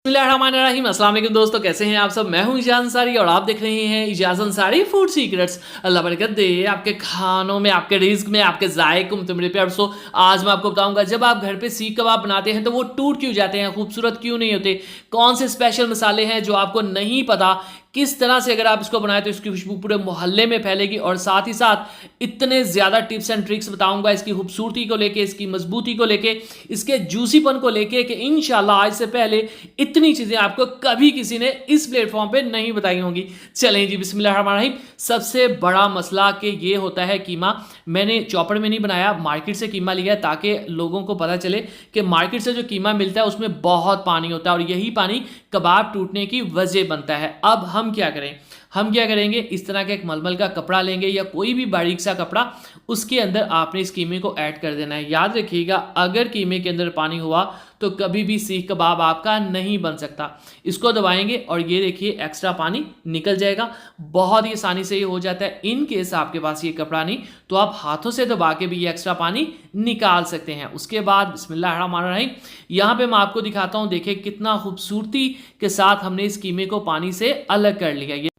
बिस्मिल्लाहिर्रहमानिर्रहीम। अस्सलाम वालेकुम दोस्तों, कैसे हैं आप सब। मैं हूं इजाज़ अंसारी और आप देख रहे हैं इजाज़ अंसारी फूड सीक्रेट्स। अल्लाह बरकत दे आपके खानों में, आपके रिज्क में, आपके जायकों में। तो मेरे प्यार दोस्तों, आज मैं आपको बताऊंगा जब आप घर पे सीख कबाब बनाते हैं तो वो टूट क्यों जाते हैं, खूबसूरत क्यों नहीं होते, कौन से स्पेशल मसाले हैं जो आपको नहीं पता, किस तरह से अगर आप इसको बनाए तो इसकी खुशबू पूरे मोहल्ले में फैलेगी, और साथ ही साथ इतने ज़्यादा टिप्स एंड ट्रिक्स बताऊंगा इसकी खूबसूरती को लेके, इसकी मजबूती को लेके, इसके जूसीपन को लेके, कि इंशाल्लाह आज से पहले इतनी चीज़ें आपको कभी किसी ने इस प्लेटफॉर्म पे नहीं बताई होंगी। चलें जी, बिस्मिल्लाहिर्रहमानिर्रहीम। सबसे बड़ा मसला कि ये होता है कीमा। मैंने चॉपर में नहीं बनाया, मार्केट से कीमा लिया ताकि लोगों को पता चले कि मार्केट से जो कीमा मिलता है उसमें बहुत पानी होता है और यही पानी कबाब टूटने की वजह बनता है। अब हम क्या करें, हम क्या करेंगे, इस तरह का एक मलमल का कपड़ा लेंगे या कोई भी बारीक सा कपड़ा, उसके अंदर आपने इस कीमे को ऐड कर देना है। याद रखिएगा, अगर कीमे के अंदर पानी हुआ तो कभी भी सीख कबाब आपका नहीं बन सकता। इसको दबाएंगे और ये देखिए एक्स्ट्रा पानी निकल जाएगा। बहुत ही आसानी से ये हो जाता है। इन केस आपके पास ये कपड़ा नहीं तो आप हाथों से दबा के भी ये एक्स्ट्रा पानी निकाल सकते हैं। उसके बाद बिस्मिल्लाहिर्रहमानिर्रहीम, यहाँ पे मैं आपको दिखाता हूँ। देखिए कितना खूबसूरती के साथ हमने इस कीमे को पानी से अलग कर लिया।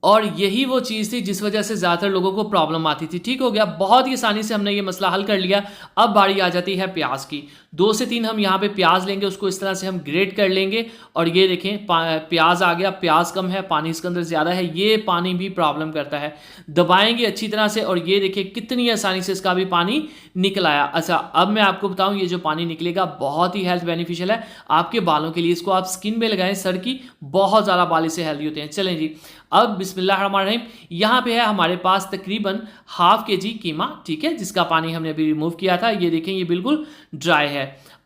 और यही वो चीज़ थी जिस वजह से ज़्यादातर लोगों को प्रॉब्लम आती थी। ठीक हो गया, बहुत ही आसानी से हमने ये मसला हल कर लिया। अब बारी आ जाती है प्याज की। 2 से 3 हम यहाँ पे प्याज लेंगे, उसको इस तरह से हम ग्रेट कर लेंगे। और ये देखें प्याज आ गया। प्याज कम है, पानी इसके अंदर ज़्यादा है, ये पानी भी प्रॉब्लम करता है। दबाएंगे अच्छी तरह से और ये देखिए कितनी आसानी से इसका भी पानी निकल आया। अच्छा, अब मैं आपको बताऊँ, ये जो पानी निकलेगा बहुत ही हेल्थ बेनिफिशियल है आपके बालों के लिए। इसको आप स्किन में लगाएं, सर की, बहुत ज़्यादा बाल इससे हेल्दी होते हैं। चलें जी, अब बिस्मिल्लाहिर्रहमानिर्रहीम, यहाँ पे है हमारे पास तकरीबन ½ kg कीमा, ठीक है, जिसका पानी हमने अभी रिमूव किया था। ये देखें ये बिल्कुल ड्राई है।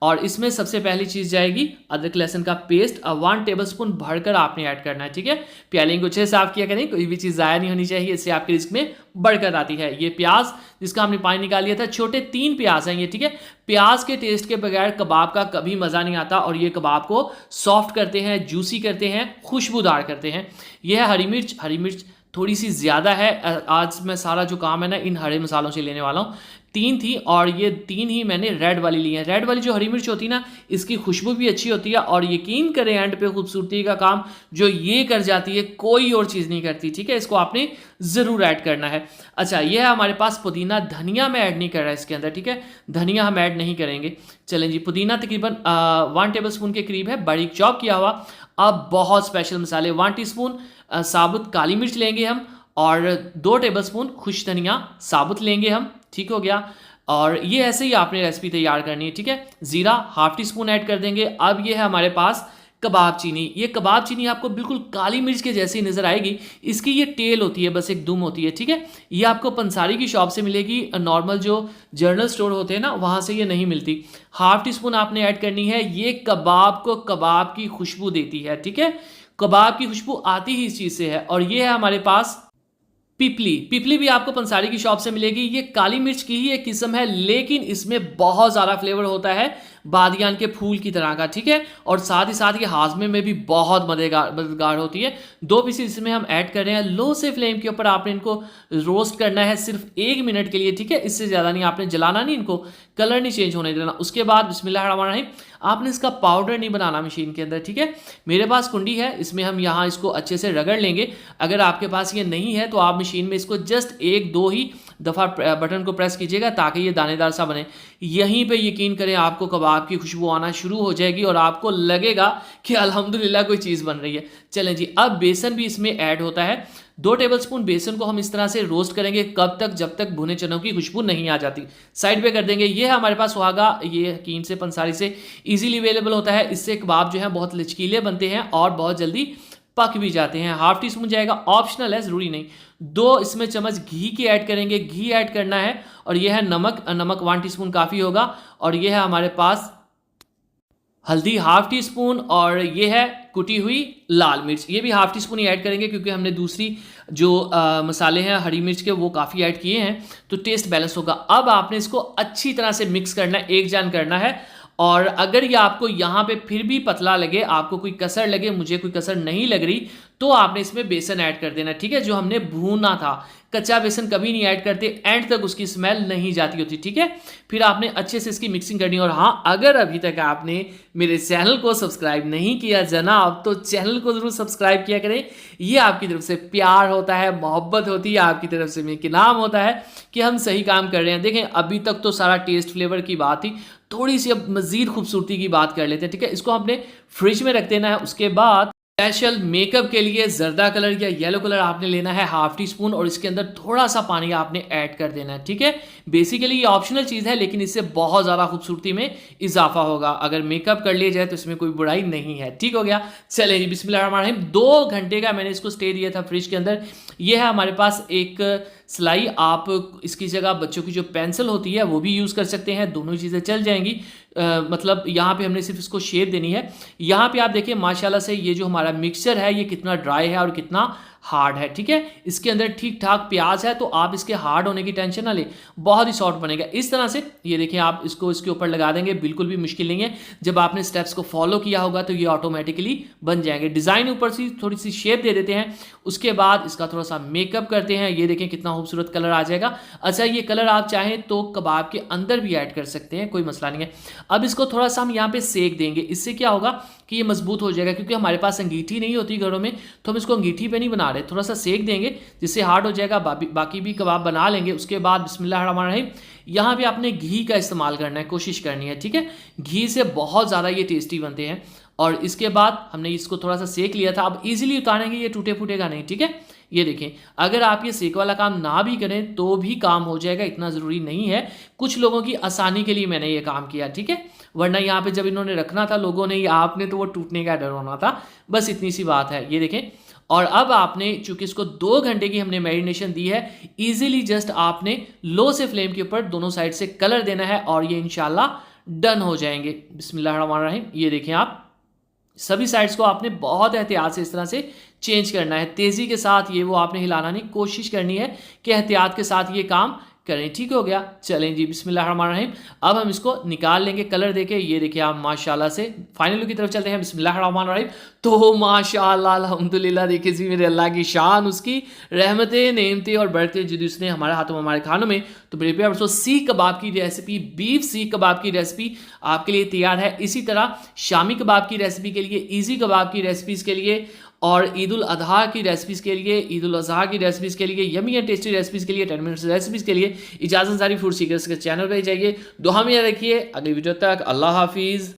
और इसमें सबसे पहली चीज़ जाएगी अदरक लहसुन का पेस्ट। 1 टेबलस्पून भरकर आपने ऐड करना है, ठीक है। प्याले को अच्छे साफ किया करें, कोई भी चीज़ ज़ाया नहीं होनी चाहिए, इससे आपके रिस्क में बढ़कर आती है। ये प्याज जिसका हमने पानी निकाल लिया था, छोटे 3 प्याज हैं ये, ठीक है। प्याज के टेस्ट के बगैर कबाब का कभी मज़ा नहीं आता और ये कबाब को सॉफ्ट करते हैं, जूसी करते हैं, खुशबूदार करते हैं। यह है हरी मिर्च। हरी मिर्च थोड़ी सी ज़्यादा है। आज मैं सारा जो काम है ना इन हरे मसालों से लेने वाला हूँ। 3 थी और ये 3 ही मैंने रेड वाली ली है। रेड वाली जो हरी मिर्च होती है ना, इसकी खुशबू भी अच्छी होती है और यकीन करें एंड पे खूबसूरती का काम जो ये कर जाती है कोई और चीज़ नहीं करती, ठीक है। इसको आपने ज़रूर ऐड करना है। अच्छा, ये है हमारे पास पुदीना। धनिया मैं ऐड नहीं कर रहा है इसके अंदर, ठीक है, धनिया हम ऐड नहीं करेंगे। चलें जी, पुदीना तकरीबन 1 टेबलस्पून के करीब है, बारीक चॉप किया हुआ। अब बहुत स्पेशल मसाले, 1 टीस्पून साबुत काली मिर्च लेंगे हम और 2 टेबलस्पून खुश धनिया साबुत लेंगे हम, ठीक हो गया। और ये ऐसे ही आपने रेसिपी तैयार करनी है, ठीक है। ज़ीरा ½ टीस्पून ऐड कर देंगे। अब ये है हमारे पास कबाब चीनी। ये कबाब चीनी आपको बिल्कुल काली मिर्च के जैसी नज़र आएगी। इसकी ये टेल होती है, बस एक दुम होती है, ठीक है। ये आपको पंसारी की शॉप से मिलेगी, नॉर्मल जो जनरल स्टोर होते हैं ना वहाँ से ये नहीं मिलती। ½ टीस्पून आपने ऐड करनी है। ये कबाब को कबाब की खुशबू देती है, ठीक है। कबाब की खुशबू आती ही इस चीज़ से है। और ये है हमारे पास पिपली। पिपली भी आपको पंसारी की शॉप से मिलेगी। ये काली मिर्च की ही एक किस्म है, लेकिन इसमें बहुत ज़्यादा फ्लेवर होता है बादियान के फूल की तरह का, ठीक है। और साथ ही साथ ये हाजमे में भी बहुत मददगार होती है। 2 पीसेस इसमें हम ऐड कर रहे हैं। लो से फ्लेम के ऊपर आपने इनको रोस्ट करना है सिर्फ 1 मिनट के लिए, ठीक है। इससे ज़्यादा नहीं, आपने जलाना नहीं, इनको कलर नहीं चेंज होने देना। उसके बाद बिस्मिल्लाहिर्रहमानिर्रहीम, आपने इसका पाउडर नहीं बनाना मशीन के अंदर, ठीक है। मेरे पास कुंडी है, इसमें हम यहाँ इसको अच्छे से रगड़ लेंगे। अगर आपके पास ये नहीं है तो आप मशीन में इसको जस्ट 1-2 ही दफ़ा बटन को प्रेस कीजिएगा ताकि ये दानेदार सा बने। यहीं पे यकीन करें आपको कबाब की खुशबू आना शुरू हो जाएगी और आपको लगेगा कि अल्हम्दुलिल्लाह कोई चीज़ बन रही है। चलें जी, अब बेसन भी इसमें ऐड होता है। 2 टेबलस्पून बेसन को हम इस तरह से रोस्ट करेंगे। कब तक? जब तक भुने चनों की खुशबू नहीं आ जाती। साइड पे कर देंगे। ये है हमारे पास सुहागा। ये हकीम से, पंसारी से इजीली अवेलेबल होता है। इससे कबाब जो है बहुत लचकीले बनते हैं और बहुत जल्दी पक भी जाते हैं। ½ टीस्पून जाएगा, ऑप्शनल है, ज़रूरी नहीं। 2 इसमें चम्मच घी की ऐड करेंगे, घी ऐड करना है। और यह है नमक। नमक 1 टीस्पून काफ़ी होगा। और यह है हमारे पास हल्दी ½ टीस्पून। और ये है कुटी हुई लाल मिर्च, ये भी ½ टीस्पून ही ऐड करेंगे क्योंकि हमने दूसरी जो मसाले हैं हरी मिर्च के वो काफ़ी ऐड किए हैं तो टेस्ट बैलेंस होगा। अब आपने इसको अच्छी तरह से मिक्स करना है, एक जान करना है। और अगर ये आपको यहाँ पे फिर भी पतला लगे, आपको कोई कसर लगे, मुझे कोई कसर नहीं लग रही, तो आपने इसमें बेसन ऐड कर देना, ठीक है, जो हमने भूना था। कच्चा बेसन कभी नहीं ऐड करते, एंड तक उसकी स्मेल नहीं जाती होती, ठीक है। फिर आपने अच्छे से इसकी मिक्सिंग करनी है। और हाँ, अगर अभी तक आपने मेरे चैनल को सब्सक्राइब नहीं किया जनाब, तो चैनल को जरूर सब्सक्राइब किया करें। ये आपकी तरफ से प्यार होता है, मोहब्बत होती है, आपकी तरफ से मेरे इनाम होता है कि हम सही काम कर रहे हैं। देखें, अभी तक तो सारा टेस्ट फ्लेवर की बात थी, थोड़ी सी अब मजीद खूबसूरती की बात कर लेते हैं, ठीक है। इसको हमने फ्रिज में रख देना है। उसके बाद स्पेशल मेकअप के लिए जर्दा कलर या येलो कलर आपने लेना है हाफ टी स्पून, और इसके अंदर थोड़ा सा पानी आपने ऐड कर देना है, ठीक है। बेसिकली ये ऑप्शनल चीज़ है, लेकिन इससे बहुत ज़्यादा खूबसूरती में इजाफा होगा। अगर मेकअप कर लिया जाए तो इसमें कोई बुराई नहीं है, ठीक हो गया। चले जी, बिस्मिल्लाहिर्रहमानिर्रहीम। 2 घंटे का मैंने इसको स्टे दिया था फ्रिज के अंदर। ये है हमारे पास एक सिलाई। आप इसकी जगह बच्चों की जो पेंसिल होती है वो भी यूज़ कर सकते हैं, दोनों चीज़ें चल जाएंगी। मतलब यहाँ पे हमने सिर्फ इसको शेप देनी है। यहाँ पे आप देखिए माशाल्लाह से ये जो हमारा मिक्सचर है ये कितना ड्राई है और कितना हार्ड है, ठीक है। इसके अंदर ठीक ठाक प्याज है, तो आप इसके हार्ड होने की टेंशन ना ले, बहुत ही सॉफ्ट बनेगा। इस तरह से ये देखिए, आप इसको इसके ऊपर लगा देंगे, बिल्कुल भी मुश्किल नहीं है। जब आपने स्टेप्स को फॉलो किया होगा तो ये ऑटोमेटिकली बन जाएंगे। डिज़ाइन ऊपर से थोड़ी सी शेप दे देते हैं, उसके बाद इसका थोड़ा सा मेकअप करते हैं। ये देखें कितना खूबसूरत कलर आ जाएगा। अच्छा, ये कलर आप चाहें तो कबाब के अंदर भी ऐड कर सकते हैं, कोई मसला नहीं है। अब इसको थोड़ा सा हम यहाँ पे सेक देंगे। इससे क्या होगा कि ये मजबूत हो जाएगा, क्योंकि हमारे पास अंगीठी नहीं होती घरों में, तो हम इसको अंगीठी पे नहीं बना रहे, थोड़ा सा सेक देंगे जिससे हार्ड हो जाएगा। बाकी भी कबाब बना लेंगे। उसके बाद बिस्मिल्लाहिर्रहमानिर्रहीम, यहाँ पे आपने घी का इस्तेमाल करना है, कोशिश करनी है, ठीक है। घी से बहुत ज़्यादा ये टेस्टी बनते हैं। और इसके बाद हमने इसको थोड़ा सा सेक लिया था, अब इजीली उतारेंगे, ये टूटे फूटेगा नहीं, ठीक है। ये देखें, अगर आप ये सेक वाला काम ना भी करें तो भी काम हो जाएगा, इतना ज़रूरी नहीं है। कुछ लोगों की आसानी के लिए मैंने ये काम किया, ठीक है, वरना यहाँ पे जब इन्होंने रखना था लोगों ने या आपने, तो वो टूटने का डर होना था। बस इतनी सी बात है। ये देखें, और अब आपने चूंकि इसको 2 घंटे की हमने मैरिनेशन दी है, इजीली जस्ट आपने लो से फ्लेम के ऊपर दोनों साइड से कलर देना है और ये इंशाल्लाह डन हो जाएंगे। बिस्मिल्लाहिर्रहमानिर्रहीम। ये देखें, आप सभी साइड्स को आपने बहुत एहतियात से इस तरह से चेंज करना है, तेज़ी के साथ ये वो आपने हिलाना नहीं, कोशिश करनी है कि एहतियात के साथ ये काम करें, ठीक हो गया। चलें जी, बिस्मिल्लाहिर्रहमानिर्रहीम। अब हम इसको निकाल लेंगे कलर देके। ये देखिए आप माशाल्लाह से फाइनल लुक की तरफ चलते हैं। बिस्मिल्लाहिर्रहमानिर्रहीम। तो माशाल्लाह अल्हम्दुलिल्लाह, देखिए जी मेरे अल्लाह की शान, उसकी रहमतें, नेमतें और बरकतें जो उसने हमारे हाथों में हमारे खानों में। तो मेरे प्यार दोस्तों, सीख कबाब की रेसिपी, बीफ सीख कबाब की रेसिपी आपके लिए तैयार है। इसी तरह शामी कबाब की रेसिपी के लिए, ईजी कबाब की रेसिपीज़ के लिए, और ईद उल अजहा की रेसिपीज़ के लिए, ईद उल अजहा की रेसिपीज़ के लिए, यमी एंड टेस्टी रेसिपीज़ के लिए, 10 मिनट्स रेसिपीज़ के लिए इजाज़त अंसारी फूड सीकर्स के चैनल पर जाइए। दुआ में रखिए। अगली वीडियो तक अल्लाह हाफिज़।